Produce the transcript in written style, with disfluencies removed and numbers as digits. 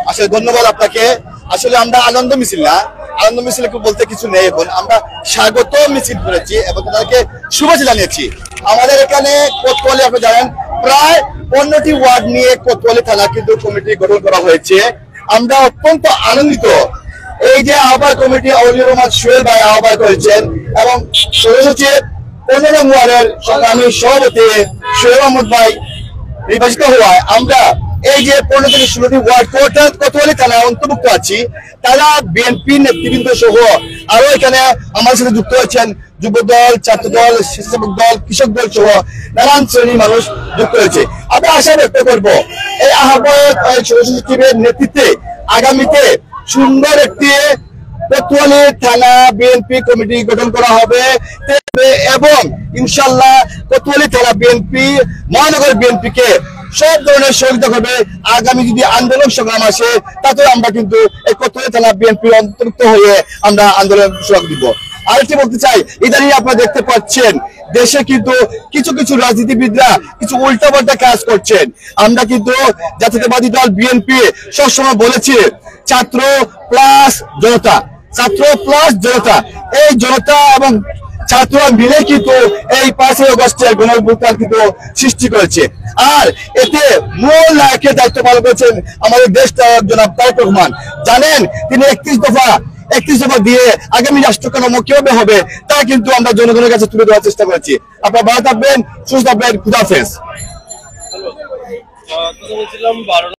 আসলে ধন্যবাদ আপনাকে। আসলে আমরা আনন্দ মিছিল না, আনন্দ মিছিল বলতে কিছু নেই। এখন আমরা স্বাগত মিছিল করেছি এবং তাদেরকে শুভেচ্ছা জানিয়েছি। আমাদের এখানে কোতোয়ালি আপনি জানেন প্রায় 15টি ওয়ার্ড নিয়ে কোতোয়ালি থানা কিন্তু কমিটি গঠন করা হয়েছে। আমরা অত্যন্ত আনন্দিত। এই যে আহ্বায়ক কমিটি আউলিয়া রহমান সোহেল ভাই আহ্বায়ক করেছেন এবং সচিব 15 নং ওয়ার্ডের সংগ্রামী সভাপতি সোহেল আহমদ ভাই নির্বাচিত হওয়ায় আমরা এই যে 15 থেকে 16টি ওয়ার্ড কোতোয়ালি থানায় অন্তর্ভুক্ত আছি। তারা বিএনপি নেতৃবৃন্দ সহ আরো এখানে আমাদের সাথে যুক্ত হয়েছেন যুব দল, ছাত্র দল, স্বেচ্ছাসেবক দল, কৃষক দল সহ নানান শ্রেণীর মানুষ যুক্ত হয়েছে। আমরা আশা ব্যক্ত করবো এই আহ্বায়ক সচিবের নেতৃত্বে আগামীতে সুন্দর একটি কোতোয়ালি থানা বিএনপি কমিটি গঠন করা হবে এবং ইনশাল্লাহ কোতোয়ালি থানা বিএনপি মহানগর বিএনপি কে সব ধরনের সহযোগিতা করবে। আগামী যদি আন্দোলন সংগ্রাম আসে তাতে আমরা কিন্তু এই কোতোয়ালি থানা বিএনপি অন্তর্ভুক্ত হয়ে আমরা আন্দোলন সুযোগ দিব। আরেকটি বলতে চাই, ইদানিং আপনারা দেখতে পাচ্ছেন দেশে কিন্তু কিছু কিছু রাজনীতিবিদরা কিছু উল্টাপাল্টা কাজ করছেন। আমরা কিন্তু জাতীয়তাবাদী দল বিএনপি সবসময় বলেছি ছাত্র প্লাস জনতা, ছাত্র প্লাস জনতা, এই জনতা এবং ছাত্ররা মিলে কিন্তু এই 5ই আগস্টের গণঅভ্যুত্থান কিন্তু সৃষ্টি করেছে। আর এতে মূল নায়কের দায়িত্ব পালন করেছেন আমাদের দেশ জনাব তারেক রহমান। জানেন তিনি 31 দফা দিয়ে আগামী রাষ্ট্র কাঠামো কিভাবে হবে তা কিন্তু আমরা জনগণের কাছে তুলে ধরার চেষ্টা করেছি। আপনারা ভালো থাকবেন, সুস্থ থাকবেন, খুদা হাফেজ।